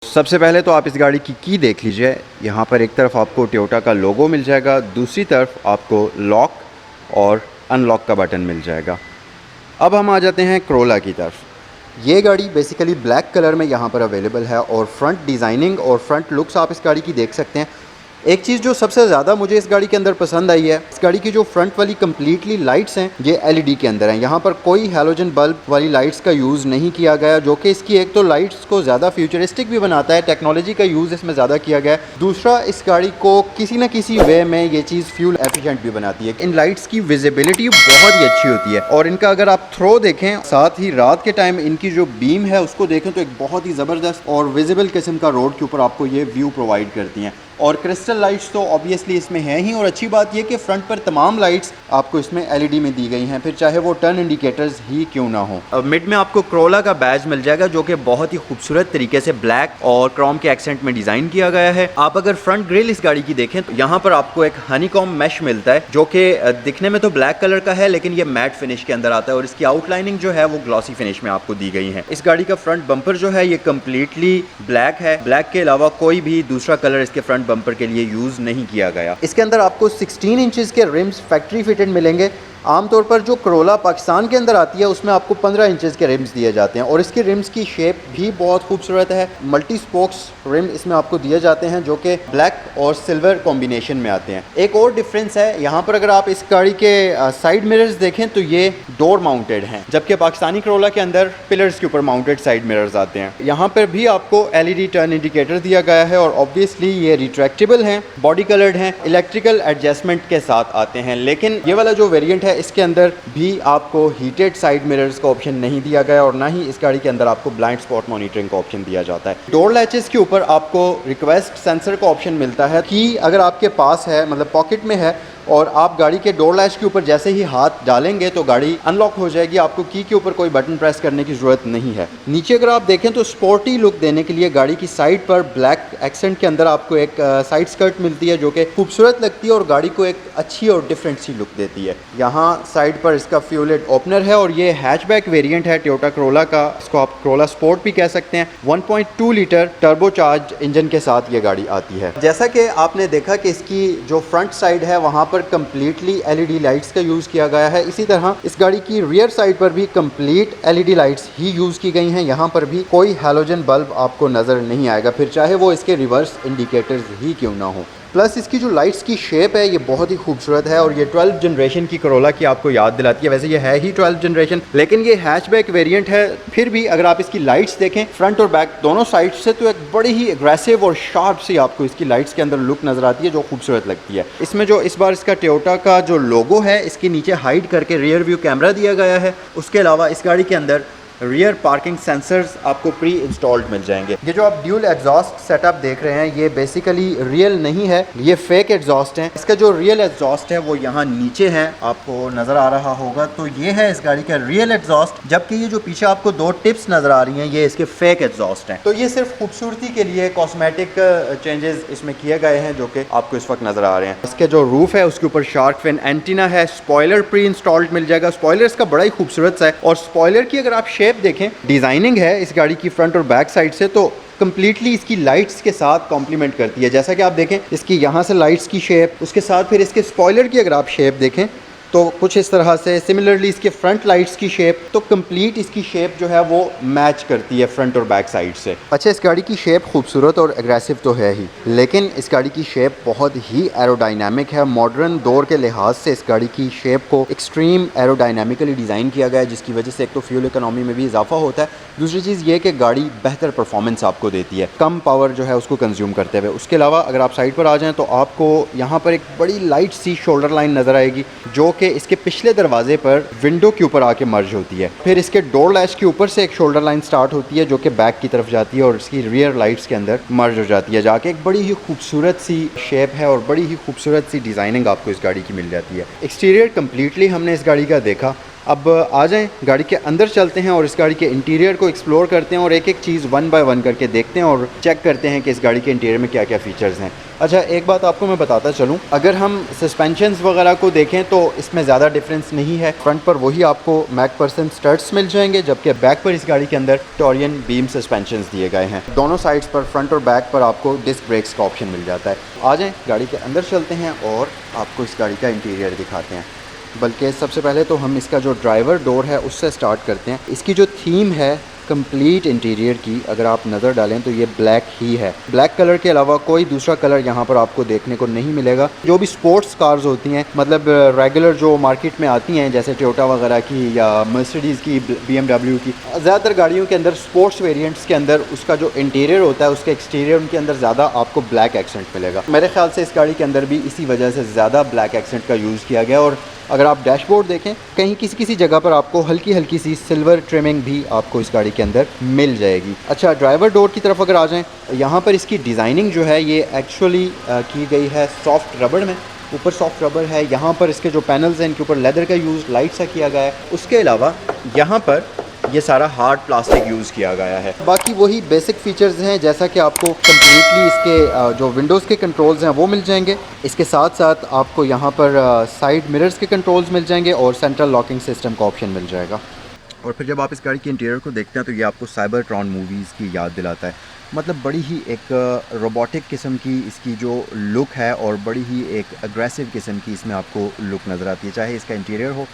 सबसे पहले तो आप इस गाड़ी की देख लीजिए। यहाँ पर एक तरफ आपको टोयोटा का लोगो मिल जाएगा, दूसरी तरफ आपको लॉक और अनलॉक का बटन मिल जाएगा। अब हम आ जाते हैं क्रोला की तरफ। ये गाड़ी बेसिकली ब्लैक कलर में यहाँ पर अवेलेबल है और फ्रंट डिज़ाइनिंग और फ्रंट लुक्स आप इस गाड़ी की देख सकते हैं। एक चीज़ जो सबसे ज़्यादा मुझे इस गाड़ी के अंदर पसंद आई है, इस गाड़ी की जो फ्रंट वाली कम्प्लीटली लाइट्स हैं ये एलईडी के अंदर हैं। यहाँ पर कोई हैलोजन बल्ब वाली लाइट्स का यूज़ नहीं किया गया, जो कि इसकी एक तो लाइट्स को ज़्यादा फ्यूचरिस्टिक भी बनाता है, टेक्नोलॉजी का यूज़ इसमें ज़्यादा किया गया है। दूसरा, इस गाड़ी को किसी न किसी वे में ये चीज़ फ्यूल एफिशिएंट भी बनाती है। इन लाइट्स की विजिबिलिटी बहुत ही अच्छी होती है और इनका अगर आप थ्रो देखें, साथ ही रात के टाइम इनकी जो बीम है उसको देखें तो एक बहुत ही ज़बरदस्त और विजिबल किस्म का रोड के ऊपर आपको ये व्यू प्रोवाइड करती हैं। और क्रिस्टल लाइट्स तो ऑब्वियसली इसमें हैं ही, और अच्छी बात यह कि फ्रंट पर तमाम लाइट्स आपको इसमें एलईडी में दी गई हैं, फिर चाहे वो टर्न इंडिकेटर्स ही क्यों ना हो। अब मिड में आपको क्रोला का बैज मिल जाएगा जो कि बहुत ही खूबसूरत तरीके से ब्लैक और क्रोम के एक्सेंट में डिज़ाइन किया गया है। आप अगर फ्रंट ग्रिल इस गाड़ी की देखें तो यहाँ पर आपको एक हनीकॉम मैश मिलता है जो कि दिखने में तो ब्लैक कलर का है लेकिन ये मैट फिनिश के अंदर आता है और इसकी आउटलाइनिंग जो है वो ग्लॉसी फिनिश में आपको दी गई है। इस गाड़ी का फ्रंट बम्पर जो है ये कम्प्लीटली ब्लैक है, ब्लैक के अलावा कोई भी दूसरा कलर इसके फ्रंट बम्पर के लिए यूज़ नहीं किया गया। इसके अंदर आपको 16 इंचेस के रिम्स फैक्ट्री फिटेड मिलेंगे। आमतौर पर जो क्रोला पाकिस्तान के अंदर आती है उसमें आपको 15 इंचेस के रिम्स दिए जाते हैं और इसके रिम्स की शेप भी बहुत खूबसूरत है। मल्टी स्पोक्स रिम इसमें आपको दिए जाते हैं जो कि ब्लैक और सिल्वर कॉम्बिनेशन में आते हैं। एक और डिफरेंस है, यहाँ पर अगर आप इस गाड़ी के साइड मिरर्स देखें तो ये डोर माउंटेड हैं, जबकि पाकिस्तानी क्रोला के अंदर पिलर्स के ऊपर माउंटेड साइड मिरर्स आते हैं। यहाँ पर भी आपको एलईडी टर्न इंडिकेटर दिया गया है और ऑब्वियसली ये रिट्रैक्टेबल हैं, बॉडी कलर्ड हैं, इलेक्ट्रिकल एडजस्टमेंट के साथ आते हैं। लेकिन ये वाला जो वेरिएंट इसके अंदर भी आपको हीटेड साइड मिरर्स का ऑप्शन नहीं दिया गया और ना ही इस गाड़ी के अंदर आपको ब्लाइंड स्पॉट मॉनिटरिंग का ऑप्शन दिया जाता है। डोर लैचेस के ऊपर आपको रिक्वेस्ट सेंसर का ऑप्शन मिलता है कि अगर आपके पास है, मतलब पॉकेट में है और आप गाड़ी के डोर लैच के ऊपर जैसे ही हाथ डालेंगे तो गाड़ी अनलॉक हो जाएगी, आपको की के ऊपर कोई बटन प्रेस करने की ज़रूरत नहीं है। नीचे अगर आप देखें तो स्पोर्टी लुक देने के लिए गाड़ी की साइड पर ब्लैक एक्सेंट के अंदर आपको एक साइड स्कर्ट मिलती है जो कि खूबसूरत लगती है और गाड़ी को एक अच्छी और डिफरेंट सी लुक देती है। यहाँ साइड पर इसका फ्यूलेट ओपनर है और ये हैचबैक वेरिएंट है टोयोटा क्रोला का, इसको आप क्रोला स्पोर्ट भी कह सकते हैं। 1.2 लीटर टर्बोचार्ज इंजन के साथ ये गाड़ी आती है। जैसा कि आपने देखा कि इसकी जो फ्रंट साइड है वहाँ पर कंप्लीटली एलईडी लाइट्स का यूज़ किया गया है, इसी तरह इस गाड़ी की रियर साइड पर भी कंप्लीट एलईडी लाइट्स ही यूज़ की गई हैं। यहाँ पर भी कोई हैलोजन बल्ब आपको नज़र नहीं आएगा, फिर चाहे वो इसके रिवर्स इंडिकेटर्स ही क्यों ना हो। प्लस इसकी जो लाइट्स की शेप है ये बहुत ही खूबसूरत है और ये 12 जनरेशन की क्रोला की आपको याद दिलाती है। वैसे ये है ही 12 जनरेशन लेकिन ये हैचबैक वेरिएंट है, फिर भी अगर आप इसकी लाइट्स देखें फ्रंट और बैक दोनों साइड से तो एक बड़ी ही एग्रेसिव और शार्प सी आपको इसकी लाइट्स के अंदर लुक नज़र आती है जो खूबसूरत लगती है। इसमें जो इस बार इसका टोयोटा का जो लोगो है इसके नीचे हाइड करके रियर व्यू कैमरा दिया गया है। उसके अलावा इस गाड़ी के अंदर रियर पार्किंग सेंसर्स आपको प्री इंस्टॉल्ड मिल जाएंगे। ये जो आप ड्यूल एग्जॉस्ट सेटअप देख रहे हैं ये बेसिकली रियल नहीं है, ये फेक एग्जॉस्ट है। इसका जो रियल एग्जॉस्ट है वो यहाँ नीचे है, आपको नज़र आ रहा होगा, तो ये है इस गाड़ी का रियल एग्जॉस्ट, जबकि ये जो पीछे आपको दो टिप्स नज़र आ रही हैं ये इसके फेक एग्जॉस्ट हैं। तो ये सिर्फ खूबसूरती के लिए कॉस्मेटिक चेंजेस इसमें किए गए हैं जो कि आपको इस वक्त नज़र आ रहे हैं। इसके जो रूफ है उसके ऊपर शार्क फिन एंटीना है, स्पॉयलर प्री इंस्टॉल्ड मिल जाएगा। स्पॉयलर इसका बड़ा ही खूबसूरत सा है और स्पॉयलर की अगर आप देखें डिजाइनिंग है इस गाड़ी की फ्रंट और बैक साइड से तो कंप्लीटली इसकी लाइट्स के साथ कॉम्प्लीमेंट करती है। जैसा कि आप देखें इसकी यहाँ से लाइट्स की शेप, उसके साथ फिर इसके स्पॉयलर की अगर आप शेप देखें तो कुछ इस तरह से, सिमिलरली इसके फ्रंट लाइट्स की शेप, तो कंप्लीट इसकी शेप जो है वो मैच करती है फ्रंट और बैक साइड से। अच्छा, इस गाड़ी की शेप खूबसूरत और एग्रेसिव तो है ही, लेकिन इस गाड़ी की शेप बहुत ही एरोडाइनामिक है। मॉडर्न दौर के लिहाज से इस गाड़ी की शेप को एक्सट्रीम एरोडाइनामिकली डिज़ाइन किया गया है जिसकी वजह से एक तो फ्यूल इकोनॉमी में भी इजाफा होता है, दूसरी चीज़ ये कि गाड़ी बेहतर परफॉर्मेंस आपको देती है, कम पावर जो है उसको कंज्यूम करते हुए। उसके अलावा अगर आप साइड पर आ जाएँ तो आपको यहाँ पर एक बड़ी लाइट सी शोल्डर लाइन नज़र आएगी जो कि इसके पिछले दरवाजे पर विंडो के ऊपर आके मर्ज होती है। फिर इसके डोर लैच के ऊपर से एक शोल्डर लाइन स्टार्ट होती है जो कि बैक की तरफ जाती है और इसकी रियर लाइट्स के अंदर मर्ज हो जाती है जाके। एक बड़ी ही खूबसूरत सी शेप है और बड़ी ही खूबसूरत सी डिज़ाइनिंग आपको इस गाड़ी की मिल जाती है। एक्सटीरियर कम्प्लीटली हमने इस गाड़ी का देखा। अब आ जाएं, गाड़ी के अंदर चलते हैं और इस गाड़ी के इंटीरियर को एक्सप्लोर करते हैं और एक एक चीज़ वन बाय वन करके देखते हैं और चेक करते हैं कि इस गाड़ी के इंटीरियर में क्या क्या फ़ीचर्स हैं। अच्छा, एक बात आपको मैं बताता चलूं, अगर हम सस्पेंशंस वगैरह को देखें तो इसमें ज़्यादा डिफरेंस नहीं है। फ्रंट पर वही आपको मैकफर्सन स्टड्स मिल जाएंगे, जबकि बैक पर इस गाड़ी के अंदर टोरियन बीम सस्पेंशंस दिए गए हैं। दोनों साइड्स पर, फ्रंट और बैक पर, आपको डिस्क ब्रेक्स का ऑप्शन मिल जाता है। आ जाएँ, गाड़ी के अंदर चलते हैं और आपको इस गाड़ी का इंटीरियर दिखाते हैं। बल्कि सबसे पहले तो हम इसका जो ड्राइवर डोर है उससे स्टार्ट करते हैं। इसकी जो थीम है कंप्लीट इंटीरियर की, अगर आप नज़र डालें तो ये ब्लैक ही है। ब्लैक कलर के अलावा कोई दूसरा कलर यहाँ पर आपको देखने को नहीं मिलेगा। जो भी स्पोर्ट्स कार्स होती हैं, मतलब रेगुलर जो मार्केट में आती हैं जैसे टोयोटा वगैरह की या मर्सिडीज़ की, BMW की, ज़्यादातर गाड़ियों के अंदर स्पोर्ट्स वेरिएंट्स के अंदर उसका जो इंटीरियर होता है, उसके एक्सटीरियर उनके अंदर ज़्यादा आपको ब्लैक एक्सेंट मिलेगा। मेरे ख्याल से इस गाड़ी के अंदर भी इसी वजह से ज़्यादा ब्लैक एक्सेंट का यूज़ किया गया। और अगर आप डैशबोर्ड देखें, कहीं किसी किसी जगह पर आपको हल्की हल्की सी सिल्वर ट्रिमिंग भी आपको इस गाड़ी के अंदर मिल जाएगी। अच्छा, ड्राइवर डोर की तरफ अगर आ जाएं, यहाँ पर इसकी डिज़ाइनिंग जो है ये एक्चुअली की गई है सॉफ्ट रबड़ में। ऊपर सॉफ्ट रबड़ है, यहाँ पर इसके जो पैनल्स हैं इनके ऊपर लेदर का यूज़ लाइट सा किया गया है। उसके अलावा यहाँ पर ये सारा हार्ड प्लास्टिक यूज़ किया गया है। बाकी वही बेसिक फीचर्स हैं, जैसा कि आपको कम्प्लीटली इसके जो विंडोज़ के कंट्रोल्स हैं वो मिल जाएंगे। इसके साथ साथ आपको यहाँ पर साइड मिरर्स के कंट्रोल्स मिल जाएंगे और सेंट्रल लॉकिंग सिस्टम का ऑप्शन मिल जाएगा। और फिर जब आप इस गाड़ी के इंटीरियर को देखते हैं तो ये आपको साइबरट्रॉन मूवीज़ की याद दिलाता है। मतलब बड़ी ही एक रोबोटिक किस्म की इसकी जो लुक है और बड़ी ही एक अग्रेसिव किस्म की इसमें आपको लुक नज़र आती है, चाहे इसका इंटीरियर हो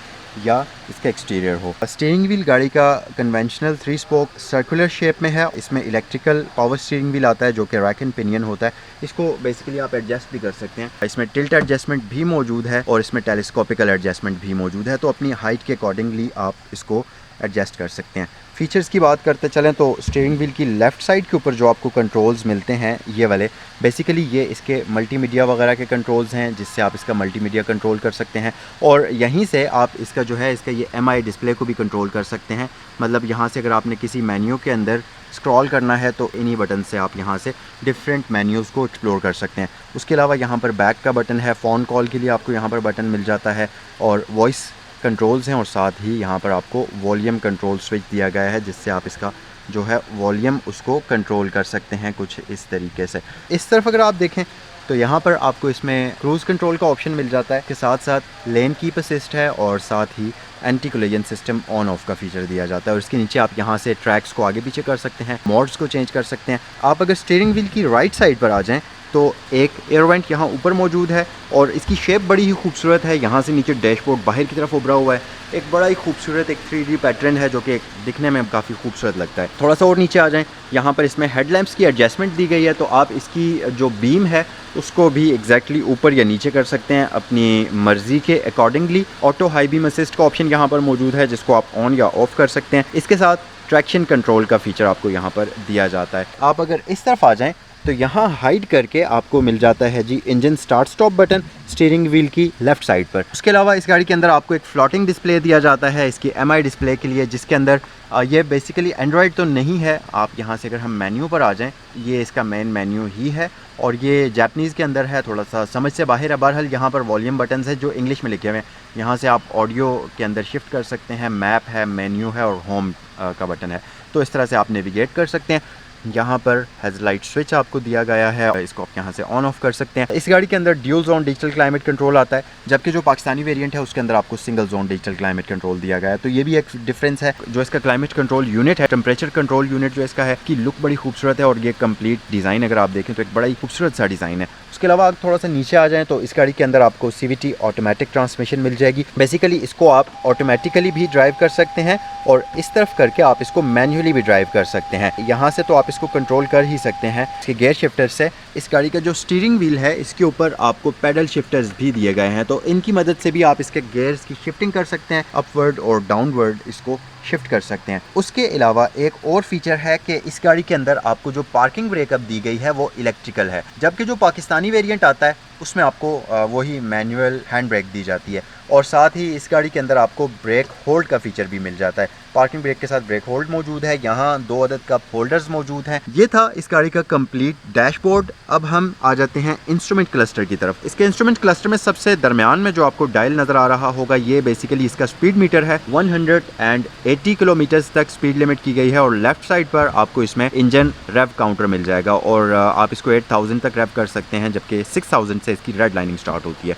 या इसका एक्सटीरियर हो। स्टीयरिंग व्हील गाड़ी का कन्वेंशनल 3 स्पोक सर्कुलर शेप में है। इसमें इलेक्ट्रिकल पावर स्टीयरिंग व्हील आता है जो कि रैक एंड पिनियन होता है। इसको बेसिकली आप एडजस्ट भी कर सकते हैं। इसमें टिल्ट एडजस्टमेंट भी मौजूद है और इसमें टेलीस्कोपिकल एडजस्टमेंट भी मौजूद है, तो अपनी हाइट के अकॉर्डिंगली आप इसको एडजस्ट कर सकते हैं। फीचर्स की बात करते चलें तो स्टीयरिंग व्हील की लेफ़्ट साइड के ऊपर जो आपको कंट्रोल्स मिलते हैं ये वाले, बेसिकली ये इसके मल्टीमीडिया वगैरह के कंट्रोल्स हैं, जिससे आप इसका मल्टीमीडिया कंट्रोल कर सकते हैं। और यहीं से आप इसका जो है इसका ये MI डिस्प्ले को भी कंट्रोल कर सकते हैं। मतलब यहाँ से अगर आपने किसी मेन्यू के अंदर स्क्रॉल करना है तो इन्हीं बटन से आप यहाँ से डिफरेंट मेन्यूज़ को एक्सप्लोर कर सकते हैं। उसके अलावा यहाँ पर बैक का बटन है, फ़ोन कॉल के लिए आपको यहाँ पर बटन मिल जाता है और वॉइस कंट्रोल्स हैं। और साथ ही यहाँ पर आपको वॉल्यूम कंट्रोल स्विच दिया गया है, जिससे आप इसका जो है वॉल्यूम उसको कंट्रोल कर सकते हैं कुछ इस तरीके से। इस तरफ अगर आप देखें तो यहाँ पर आपको इसमें क्रूज़ कंट्रोल का ऑप्शन मिल जाता है, के साथ साथ लेन कीप असिस्ट है और साथ ही anti collision system on off का फीचर दिया जाता है। और इसके नीचे आप यहाँ से ट्रैक्स को आगे पीछे कर सकते हैं, मोड्स को चेंज कर सकते हैं। आप अगर स्टीयरिंग व्हील की राइट साइड पर आ जाएँ तो एक एयर वेंट यहाँ ऊपर मौजूद है और इसकी शेप बड़ी ही खूबसूरत है। यहाँ से नीचे डैशबोर्ड बाहर की तरफ उभरा हुआ है। एक बड़ा ही खूबसूरत एक 3D पैटर्न है जो कि दिखने में काफ़ी खूबसूरत लगता है। थोड़ा सा और नीचे आ जाएं, यहाँ पर इसमें हेडलैम्प्स की एडजस्टमेंट दी गई है, तो आप इसकी जो बीम है उसको भी एग्जैक्टली ऊपर या नीचे कर सकते हैं अपनी मर्ज़ी के accordingly. Auto high beam assist का ऑप्शन यहाँ पर मौजूद है, जिसको आप ऑन या ऑफ़ कर सकते हैं। इसके साथ ट्रैक्शन कंट्रोल का फीचर आपको यहाँ पर दिया जाता है। आप अगर इस तरफ आ जाएँ तो यहाँ हाइड करके आपको मिल जाता है जी engine start stop button steering wheel की लेफ़्ट साइड पर। उसके अलावा इस गाड़ी के अंदर आपको एक फ्लोटिंग डिस्प्ले दिया जाता है इसकी MI डिस्प्ले के लिए, जिसके अंदर ये बेसिकली एंड्रॉयड तो नहीं है। आप यहाँ से अगर हम मेन्यू पर आ जाएं, ये इसका मेन मेन्यू ही है और ये जापानीज़ के अंदर है, थोड़ा सा समझ से बाहर है। बहरहाल यहाँ पर वॉल्यूम बटन्स है जो इंग्लिश में लिखे हुए हैं। यहाँ से आप ऑडियो के अंदर शिफ्ट कर सकते हैं, मैप है, मेन्यू है और होम का बटन है, तो इस तरह से आप नेविगेट कर सकते हैं। यहाँ पर हेडलाइट स्विच आपको दिया गया है, इसको आप यहाँ से ऑन ऑफ कर सकते हैं। इस गाड़ी के अंदर dual zone digital climate control आता है, जबकि जो पाकिस्तानी वेरिएंट है उसके अंदर आपको single zone digital climate control दिया गया है। तो ये भी एक डिफरेंस है। जो इसका क्लाइमेट कंट्रोल यूनिट है, टेम्परेचर कंट्रोल यूनिट जो इसका है, की लुक बड़ी खूबसूरत है और ये कंप्लीट डिज़ाइन अगर आप देखें तो एक बड़ा ही खूबसूरत सा डिज़ाइन है। उसके अलावा आप थोड़ा सा नीचे आ जाएं तो इस गाड़ी के अंदर आपको CVT ऑटोमेटिक ट्रांसमिशन मिल जाएगी। बेसिकली इसको आप ऑटोमेटिकली भी ड्राइव कर सकते हैं और इस तरफ करके आप इसको मैन्युअली भी ड्राइव कर सकते हैं। यहाँ से तो आप इसको कंट्रोल कर ही सकते हैं इसके गियर शिफ्टर से। इस गाड़ी का जो स्टीयरिंग व्हील है इसके ऊपर आपको पैडल शिफ्टर्स भी दिए गए हैं, तो इनकी मदद से भी आप इसके गियर्स की शिफ्टिंग कर सकते हैं, अपवर्ड और डाउनवर्ड इसको शिफ्ट कर सकते हैं। उसके अलावा एक और फीचर है कि इस गाड़ी के अंदर आपको जो पार्किंग ब्रेकअप दी गई है वो इलेक्ट्रिकल है, जबकि जो पाकिस्तानी वेरिएंट आता है उसमें आपको वही मैनुअल हैंड ब्रेक दी जाती है। और साथ ही इस गाड़ी के अंदर आपको ब्रेक होल्ड का फीचर भी मिल जाता है। पार्किंग ब्रेक के साथ ब्रेक होल्ड मौजूद है। यहाँ 2 अदद कप होल्डर्स मौजूद हैं। ये था इस गाड़ी का कंप्लीट डैशबोर्ड। अब हम आ जाते हैं इंस्ट्रूमेंट क्लस्टर की तरफ। इसके इंस्ट्रूमेंट क्लस्टर में सबसे दरमियान में जो आपको डायल नजर आ रहा होगा, ये बेसिकली इसका स्पीड मीटर है। 180 किलोमीटर तक स्पीड लिमिट की गई है और लेफ्ट साइड पर आपको इसमें इंजन रेव काउंटर मिल जाएगा और आप इसको 8000 तक रेव कर सकते हैं, जबकि 6000 से इसकी रेड लाइनिंग स्टार्ट होती है,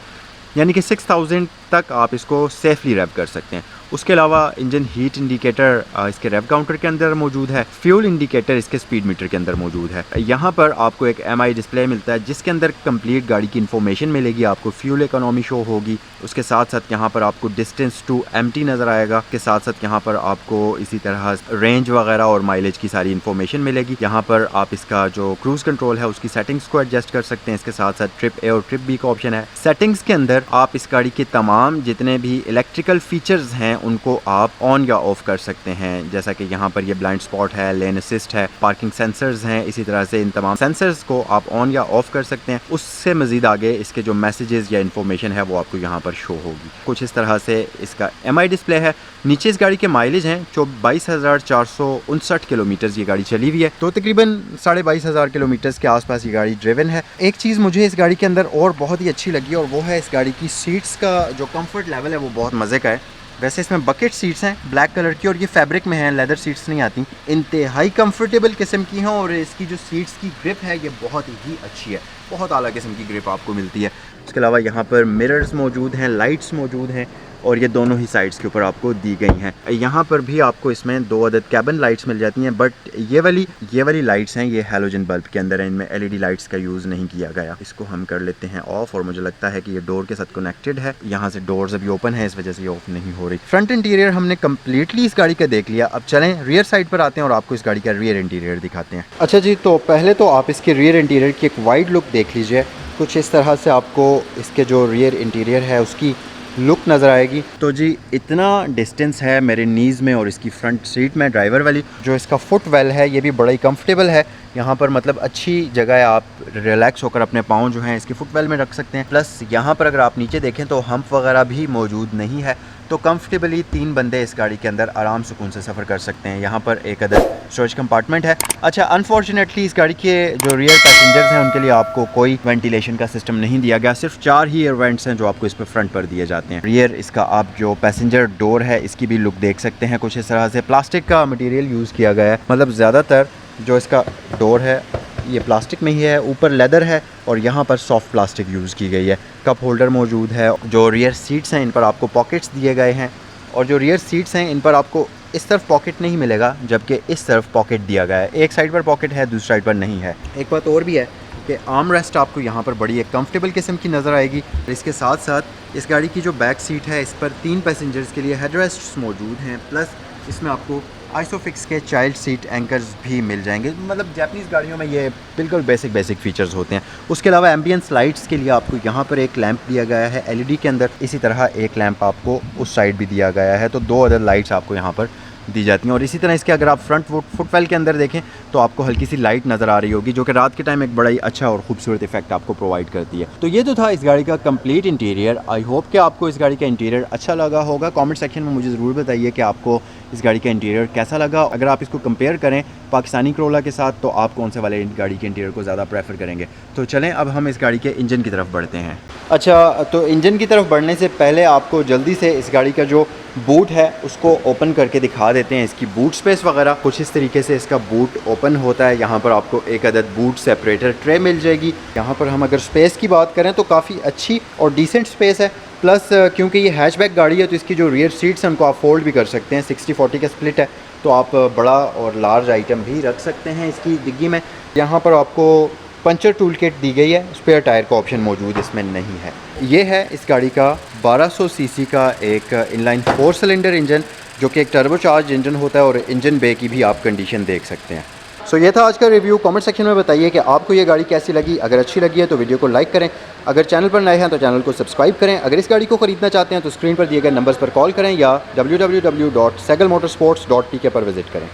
यानी कि 6000 तक आप इसको सेफली रेव कर सकते हैं। उसके अलावा इंजन हीट इंडिकेटर इसके रेव काउंटर के अंदर मौजूद है। फ्यूल इंडिकेटर इसके स्पीड मीटर के अंदर मौजूद है। यहाँ पर आपको एक MI डिस्प्ले मिलता है जिसके अंदर कंप्लीट गाड़ी की इन्फॉर्मेशन मिलेगी। आपको फ्यूल इकोनॉमी शो होगी। उसके साथ साथ यहाँ पर आपको डिस्टेंस टू एम्प्टी नज़र आएगा। के साथ साथ यहाँ पर आपको इसी तरह रेंज वगैरह और माइलेज की सारी इन्फॉर्मेशन मिलेगी। यहाँ पर आप इसका जो क्रूज़ कंट्रोल है उसकी सेटिंग्स को एडजस्ट कर सकते हैं। इसके साथ साथ ट्रिप A और ट्रिप B का ऑप्शन है। सेटिंग्स के अंदर आप इस गाड़ी के तमाम जितने भी इलेक्ट्रिकल फीचर्स हैं उनको आप ऑन या ऑफ कर सकते हैं, जैसा कि यहाँ पर ये ब्लाइंड स्पॉट है, लेन असिस्ट है, पार्किंग सेंसर्स हैं। इसी तरह से इन तमाम सेंसर्स को आप ऑन या ऑफ कर सकते हैं। उससे मजीद आगे इसके जो मैसेजेस या इन्फॉर्मेशन है वो आपको यहाँ पर शो होगी। कुछ इस तरह से इसका MI डिस्प्ले है। नीचे इस गाड़ी के माइलेज हैं 22,459 किलोमीटर ये गाड़ी चली हुई है, तो तकरीबन 22,500 किलोमीटर के आसपास ये गाड़ी ड्रिवन है। एक चीज़ मुझे इस गाड़ी के अंदर और बहुत ही अच्छी लगी और वो है इस गाड़ी की सीट्स का जो कंफर्ट लेवल है वो बहुत मज़े का है। वैसे इसमें बकेट सीट्स हैं ब्लैक कलर की और ये फैब्रिक में हैं, लेदर सीट्स नहीं आती। इंतहाई कंफर्टेबल किस्म की हैं और इसकी जो सीट्स की ग्रिप है ये बहुत ही अच्छी है, बहुत आला किस्म की ग्रिप आपको मिलती है। उसके अलावा यहाँ पर मिरर्स मौजूद हैं, लाइट्स मौजूद हैं और ये दोनों ही साइड्स के ऊपर आपको दी गई हैं। यहाँ पर भी आपको इसमें 2 अदद कैबिन लाइट्स मिल जाती हैं, बट ये वाली लाइट्स हैं ये हैलोजन बल्ब के अंदर है, इनमें LED लाइट्स का यूज़ नहीं किया गया। इसको हम कर लेते हैं ऑफ और मुझे लगता है कि ये डोर के साथ कनेक्टेड है। यहाँ से डोर्स अभी ओपन है, इस वजह से ये ऑफ नहीं हो रही। फ्रंट इंटीरियर हमने कम्प्लीटली इस गाड़ी का देख लिया। अब चलें रियर साइड पर आते हैं और आपको इस गाड़ी का रियर इंटीरियर दिखाते हैं। अच्छा जी, तो पहले तो आप इसके रियर इंटीरियर की एक वाइड लुक देख लीजिए। कुछ इस तरह से आपको इसके जो रियर इंटीरियर है उसकी लुक नज़र आएगी। तो जी इतना डिस्टेंस है मेरे नीज़ में और इसकी फ्रंट सीट में ड्राइवर वाली जो इसका फुट वेल है ये भी बड़ा ही कंफर्टेबल है। यहाँ पर मतलब अच्छी जगह है, आप रिलैक्स होकर अपने पाँव जो हैं इसके फुट वेल में रख सकते हैं। प्लस यहाँ पर अगर आप नीचे देखें तो हम्प वगैरह भी मौजूद नहीं है, तो कंफर्टेबली 3 बंदे इस गाड़ी के अंदर आराम सुकून से सफ़र कर सकते हैं। यहाँ पर एक अदर स्टोरेज कंपार्टमेंट है। अच्छा, अनफॉर्चुनेटली इस गाड़ी के जो रियर पैसेंजर्स हैं उनके लिए आपको कोई वेंटिलेशन का सिस्टम नहीं दिया गया। सिर्फ 4 ही एयर वेंट्स हैं जो आपको इस पर फ्रंट पर दिए जाते हैं। रियर इसका आप जो पैसेंजर डोर है इसकी भी लुक देख सकते हैं। कुछ इस तरह से प्लास्टिक का मटीरियल यूज़ किया गया है, मतलब ज़्यादातर जो इसका डोर है ये प्लास्टिक में ही है, ऊपर लेदर है और यहाँ पर सॉफ्ट प्लास्टिक यूज़ की गई है। कप होल्डर मौजूद है। जो रियर सीट्स हैं इन पर आपको पॉकेट्स दिए गए हैं और जो रियर सीट्स हैं इन पर आपको इस तरफ पॉकेट नहीं मिलेगा, जबकि इस तरफ पॉकेट दिया गया है। एक साइड पर पॉकेट है, दूसरी साइड पर नहीं है। एक बात और भी है कि आर्म रेस्ट आपको यहाँ पर बड़ी एक कंफर्टेबल किस्म की नज़र आएगी। इसके साथ साथ इस गाड़ी की जो बैक सीट है इस पर 3 पैसेंजर्स के लिए हेडरेस्ट मौजूद हैं। प्लस इसमें आपको आइसोफिक्स के चाइल्ड सीट एंकर्स भी मिल जाएंगे। मतलब जापानीज़ गाड़ियों में ये बिल्कुल बेसिक फीचर्स होते हैं। उसके अलावा एम्बियंस लाइट्स के लिए आपको यहाँ पर एक लैंप दिया गया है LED के अंदर। इसी तरह एक लैंप आपको उस साइड भी दिया गया है, तो 2 अदर लाइट्स आपको यहाँ पर दी जाती हैं। और इसी तरह इसके अगर आप फ्रंट फुटवेल के अंदर देखें तो आपको हल्की सी लाइट नज़र आ रही होगी जो कि रात के टाइम एक बड़ा ही अच्छा और खूबसूरत इफेक्ट आपको प्रोवाइड करती है। तो ये तो था इस गाड़ी का कंप्लीट इंटीरियर। आई होप कि आपको इस गाड़ी का इंटीरियर अच्छा लगा होगा। कमेंट सेक्शन में मुझे ज़रूर बताइए कि आपको इस गाड़ी का इंटीरियर कैसा लगा। अगर आप इसको कंपेयर करें पाकिस्तानी करोला के साथ तो आप कौन से वाले गाड़ी के इंटीरियर को ज़्यादा प्रेफर करेंगे। तो चलें अब हम इस गाड़ी के इंजन की तरफ बढ़ते हैं। अच्छा, तो इंजन की तरफ बढ़ने से पहले आपको जल्दी से इस गाड़ी का जो बूट है उसको ओपन करके दिखा देते हैं। इसकी बूट स्पेस वगैरह कुछ इस तरीके से इसका बूट ओपन होता है। यहाँ पर आपको एक अदद बूट सेपरेटर ट्रे मिल जाएगी। यहाँ पर हम अगर स्पेस की बात करें तो काफ़ी अच्छी और डिसेंट स्पेस है। प्लस क्योंकि ये हैचबैक गाड़ी है तो इसकी जो रियर सीट्स हैं उनको आप फोल्ड भी कर सकते हैं। 60-40 का स्प्लिट है तो आप बड़ा और लार्ज आइटम भी रख सकते हैं इसकी डिग्गी में। यहाँ पर आपको पंचर टूल किट दी गई है, स्पेयर टायर का ऑप्शन मौजूद इसमें नहीं है। ये है इस गाड़ी का 1200 सीसी का एक इनलाइन 4 सिलेंडर इंजन जो कि एक टर्बोचार्ज इंजन होता है और इंजन बे की भी आप कंडीशन देख सकते हैं। सो ये था आज का रिव्यू। कमेंट सेक्शन में बताइए कि आपको ये गाड़ी कैसी लगी। अगर अच्छी लगी है तो वीडियो को लाइक करें। अगर चैनल पर नए हैं तो चैनल को सब्सक्राइब करें। अगर इस गाड़ी को ख़रीदना चाहते हैं तो स्क्रीन पर दिए गए नंबर्स पर कॉल करें या www.segalmotorsports.tk पर विजिट करें।